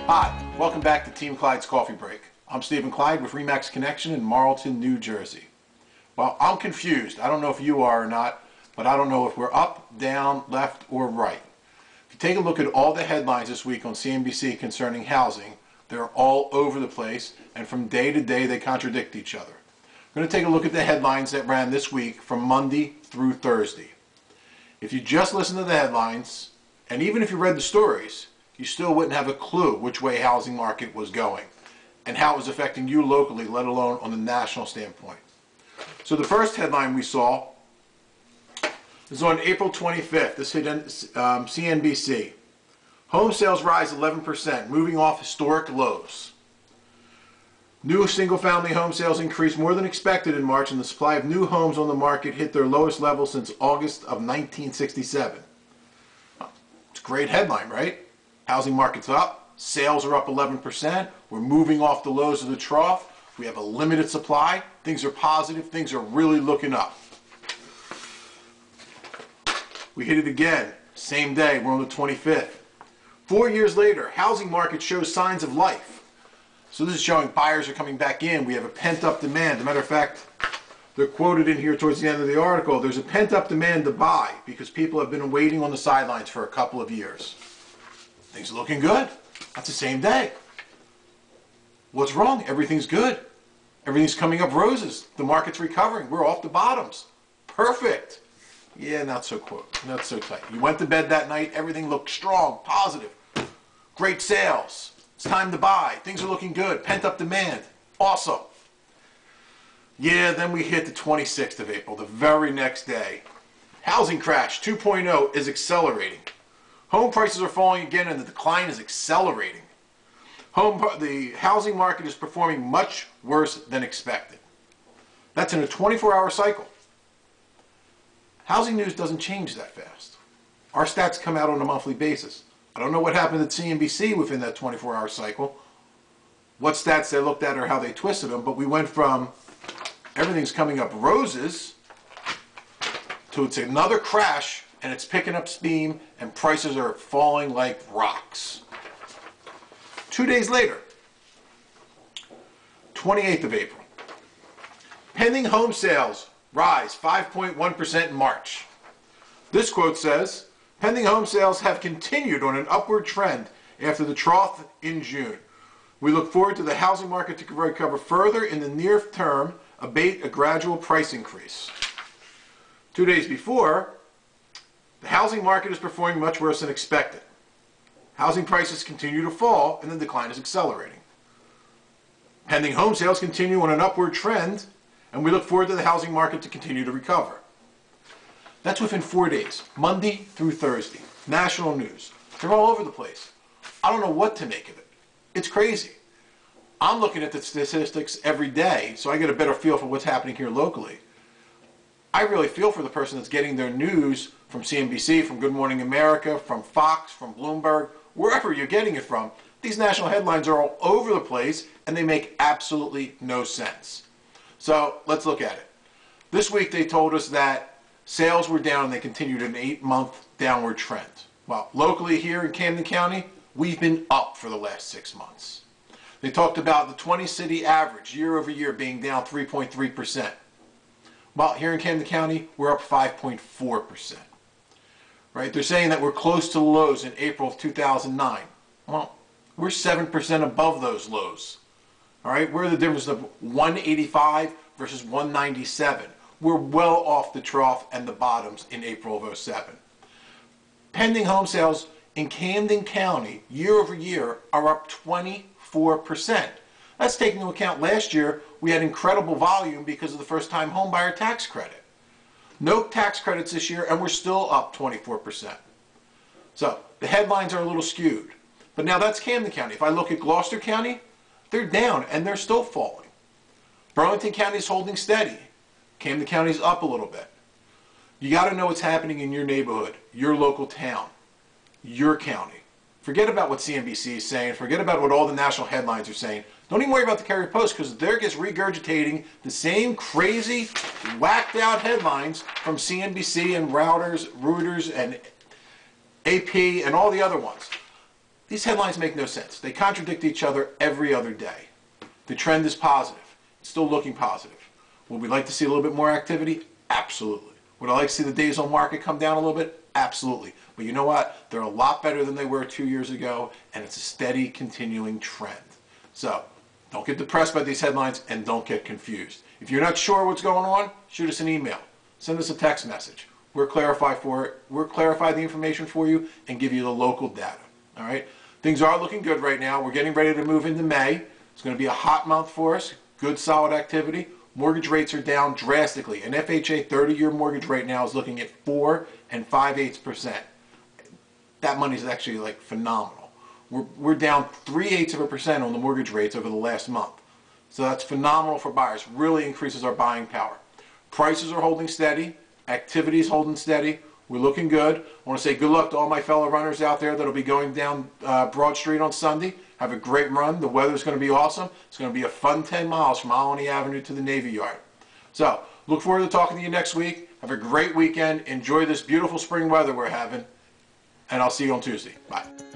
Hi, welcome back to Team Clyde's Coffee Break. I'm Stephen Clyde with RE/MAX Connection in Marlton, New Jersey. Well, I'm confused. I don't know if you are or not, but I don't know if we're up, down, left, or right. If you take a look at all the headlines this week on CNBC concerning housing, they're all over the place, and from day to day they contradict each other. We're going to take a look at the headlines that ran this week from Monday through Thursday. If you just listen to the headlines, and even if you read the stories, you still wouldn't have a clue which way housing market was going and how it was affecting you locally, let alone on the national standpoint. So the first headline we saw is on April 25th. This hit CNBC. Home sales rise 11%, moving off historic lows. New single-family home sales increased more than expected in March, and the supply of new homes on the market hit their lowest level since August of 1967. It's a great headline, right? Housing market's up, sales are up 11%, we're moving off the lows of the trough, we have a limited supply, things are positive, things are really looking up. We hit it again, same day, we're on the 25th. 4 years later, housing market shows signs of life. So this is showing buyers are coming back in, we have a pent-up demand. As a matter of fact, they're quoted in here towards the end of the article, there's a pent-up demand to buy because people have been waiting on the sidelines for a couple of years. Things are looking good. That's the same day. What's wrong? Everything's good. Everything's coming up roses. The market's recovering. We're off the bottoms. Perfect. Yeah, not so not so tight. You went to bed that night. Everything looked strong, positive. Great sales. It's time to buy. Things are looking good. Pent-up demand. Awesome. Yeah, then we hit the 26th of April, the very next day. Housing crash 2.0 is accelerating. Home prices are falling again and the decline is accelerating. The housing market is performing much worse than expected. That's in a 24-hour cycle. Housing news doesn't change that fast. Our stats come out on a monthly basis. I don't know what happened at CNBC within that 24-hour cycle, what stats they looked at or how they twisted them, but we went from everything's coming up roses to it's another crash and it's picking up steam and prices are falling like rocks. 2 days later, 28th of April, pending home sales rise 5.1% in March. This quote says, pending home sales have continued on an upward trend after the trough in June. We look forward to the housing market to recover further in the near term, abate a gradual price increase. 2 days before, the housing market is performing much worse than expected. Housing prices continue to fall and the decline is accelerating. Pending home sales continue on an upward trend and we look forward to the housing market to continue to recover. That's within 4 days, Monday through Thursday. National news. They're all over the place. I don't know what to make of it. It's crazy. I'm looking at the statistics every day so I get a better feel for what's happening here locally. I really feel for the person that's getting their news from CNBC, from Good Morning America, from Fox, from Bloomberg, wherever you're getting it from. These national headlines are all over the place and they make absolutely no sense. So let's look at it. This week they told us that sales were down and they continued an 8-month downward trend. Well, locally here in Camden County, we've been up for the last 6 months. They talked about the 20-city average year over year being down 3.3%. Well, here in Camden County, we're up 5.4%. Right? They're saying that we're close to the lows in April of 2009. Well, we're 7% above those lows. All right? We're the difference of 185 versus 197. We're well off the trough and the bottoms in April of 07. Pending home sales in Camden County year over year are up 24%. That's taking into account last year we had incredible volume because of the first-time homebuyer tax credit. No tax credits this year and we're still up 24%. So the headlines are a little skewed. But now that's Camden County. If I look at Gloucester County, they're down and they're still falling. Burlington County is holding steady. Camden County is up a little bit. You got to know what's happening in your neighborhood, your local town, your county. Forget about what CNBC is saying. Forget about what all the national headlines are saying. Don't even worry about the Carrier Post because they're just regurgitating the same crazy, whacked out headlines from CNBC and Reuters and AP and all the other ones. These headlines make no sense. They contradict each other every other day. The trend is positive. It's still looking positive. Would we like to see a little bit more activity? Absolutely. Would I like to see the days on market come down a little bit? Absolutely. But you know what? They're a lot better than they were 2 years ago, and it's a steady, continuing trend. So don't get depressed by these headlines and don't get confused. If you're not sure what's going on, shoot us an email. Send us a text message. We'll clarify the information for you and give you the local data. All right? Things are looking good right now. We're getting ready to move into May. It's going to be a hot month for us. Good, solid activity. Mortgage rates are down drastically. An FHA 30-year mortgage right now is looking at 4 5/8%. That money is actually like phenomenal. We're down 3/8% on the mortgage rates over the last month. So that's phenomenal for buyers. Really increases our buying power. Prices are holding steady. Activity is holding steady. We're looking good. I want to say good luck to all my fellow runners out there that'll be going down Broad Street on Sunday. Have a great run. The weather's going to be awesome. It's going to be a fun 10 miles from Alany Avenue to the Navy Yard. So, look forward to talking to you next week. Have a great weekend. Enjoy this beautiful spring weather we're having. And I'll see you on Tuesday. Bye.